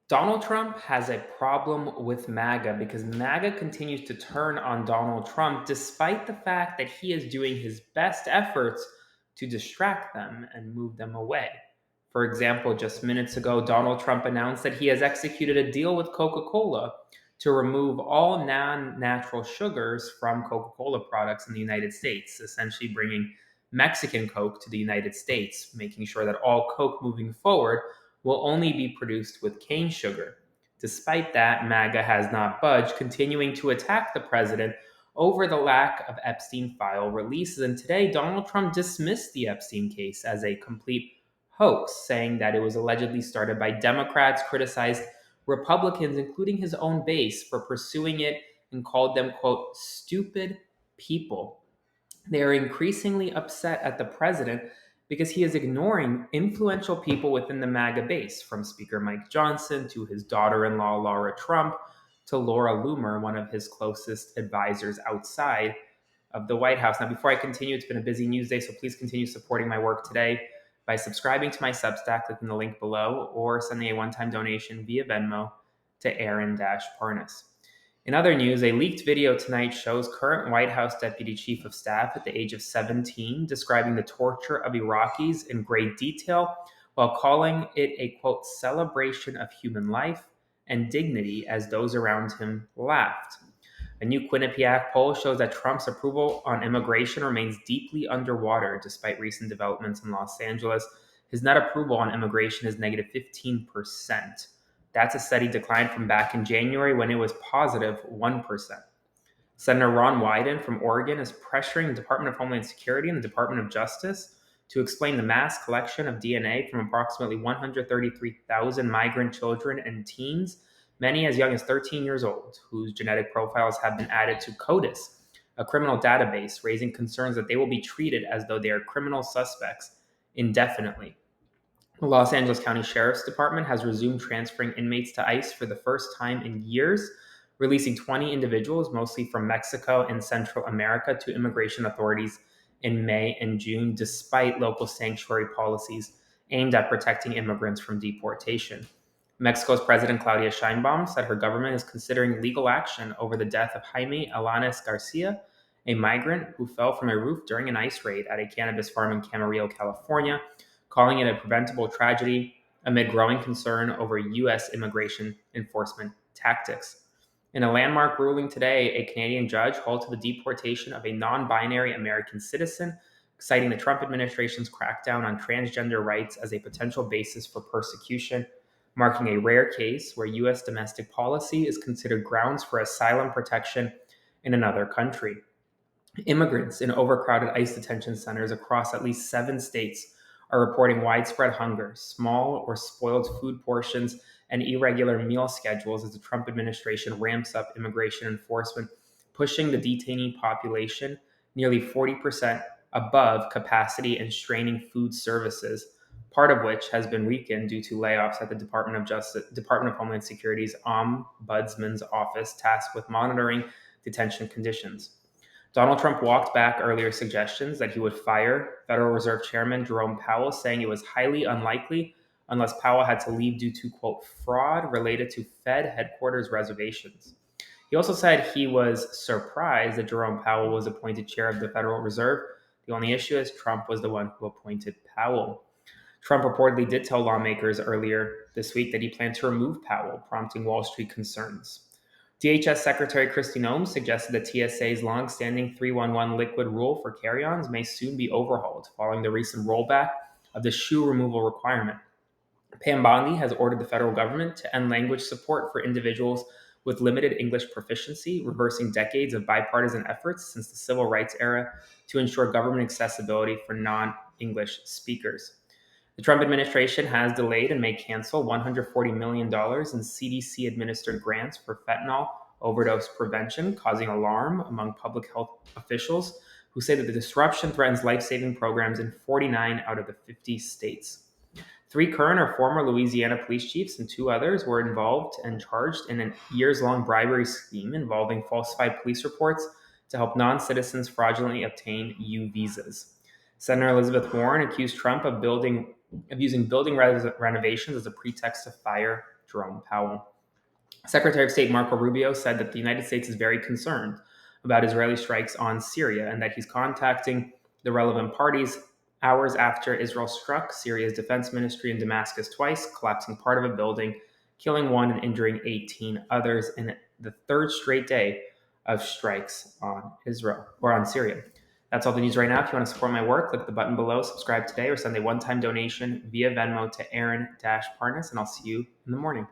Donald Trump has a problem with MAGA because MAGA continues to turn on Donald Trump despite the fact that he is doing his best efforts to distract them and move them away. For example, just minutes ago, Donald Trump announced that he has executed a deal with Coca Cola to remove all non natural sugars from Coca Cola products in the United States, essentially bringing Mexican Coke to the United States, making sure that all Coke moving forward will only be produced with cane sugar. Despite that, MAGA has not budged, continuing to attack the president over the lack of Epstein file releases. And today, Donald Trump dismissed the Epstein case as a complete hoax, saying that it was allegedly started by Democrats, criticized Republicans, including his own base, for pursuing it, and called them, quote, stupid people. They are increasingly upset at the president because he is ignoring influential people within the MAGA base, from Speaker Mike Johnson to his daughter in law, Laura Trump, to Laura Loomer, one of his closest advisors outside of the White House. Now, before I continue, it's been a busy news day, so please continue supporting my work today by subscribing to my Substack, clicking the link below, or sending a one time donation via Venmo to Aaron Parnas. In other news, a leaked video tonight shows current White House Deputy Chief of Staff at the age of 17 describing the torture of Iraqis in great detail while calling it a, quote, celebration of human life and dignity as those around him laughed. A new Quinnipiac poll shows that Trump's approval on immigration remains deeply underwater despite recent developments in Los Angeles. His net approval on immigration is negative 15%. That's a steady decline from back in January when it was positive 1%. Senator Ron Wyden from Oregon is pressuring the Department of Homeland Security and the Department of Justice to explain the mass collection of DNA from approximately 133,000 migrant children and teens, many as young as 13 years old, whose genetic profiles have been added to CODIS, a criminal database, raising concerns that they will be treated as though they are criminal suspects indefinitely. The Los Angeles County Sheriff's Department has resumed transferring inmates to ICE for the first time in years, releasing 20 individuals, mostly from Mexico and Central America, to immigration authorities in May and June, despite local sanctuary policies aimed at protecting immigrants from deportation. Mexico's President Claudia Sheinbaum said her government is considering legal action over the death of Jaime Alanis Garcia, a migrant who fell from a roof during an ICE raid at a cannabis farm in Camarillo, California, calling it a preventable tragedy amid growing concern over U.S. immigration enforcement tactics. In a landmark ruling today, a Canadian judge halted the deportation of a non binary American citizen, citing the Trump administration's crackdown on transgender rights as a potential basis for persecution, marking a rare case where U.S. domestic policy is considered grounds for asylum protection in another country. Immigrants in overcrowded ICE detention centers across at least 7 states are reporting widespread hunger, small or spoiled food portions, and irregular meal schedules as the Trump administration ramps up immigration enforcement, pushing the detainee population nearly 40% above capacity and straining food services, part of which has been weakened due to layoffs at the Department of Homeland Security's Ombudsman's office tasked with monitoring detention conditions. Donald Trump walked back earlier suggestions that he would fire Federal Reserve Chairman Jerome Powell, saying it was highly unlikely unless Powell had to leave due to, quote, fraud related to Fed headquarters reservations. He also said he was surprised that Jerome Powell was appointed chair of the Federal Reserve. The only issue is Trump was the one who appointed Powell. Trump reportedly did tell lawmakers earlier this week that he planned to remove Powell, prompting Wall Street concerns. DHS Secretary Kristi Noem suggested that TSA's longstanding 311 liquid rule for carry-ons may soon be overhauled following the recent rollback of the shoe removal requirement. Pam Bondi has ordered the federal government to end language support for individuals with limited English proficiency, reversing decades of bipartisan efforts since the civil rights era to ensure government accessibility for non-English speakers. The Trump administration has delayed and may cancel $140 million in CDC-administered grants for fentanyl overdose prevention, causing alarm among public health officials who say that the disruption threatens life-saving programs in 49 out of the 50 states. 3 current or former Louisiana police chiefs and 2 others were involved and charged in a years-long bribery scheme involving falsified police reports to help non-citizens fraudulently obtain U visas. Senator Elizabeth Warren accused Trump of using building renovations as a pretext to fire Jerome Powell. Secretary of State Marco Rubio said that the United States is very concerned about Israeli strikes on Syria and that he's contacting the relevant parties hours after Israel struck Syria's defense ministry in Damascus twice, collapsing part of a building, killing one and injuring 18 others in the third straight day of strikes on Israel or on Syria. That's all the news right now. If you want to support my work, click the button below, subscribe today, or send a one-time donation via Venmo to Aaron-Parnas, and I'll see you in the morning.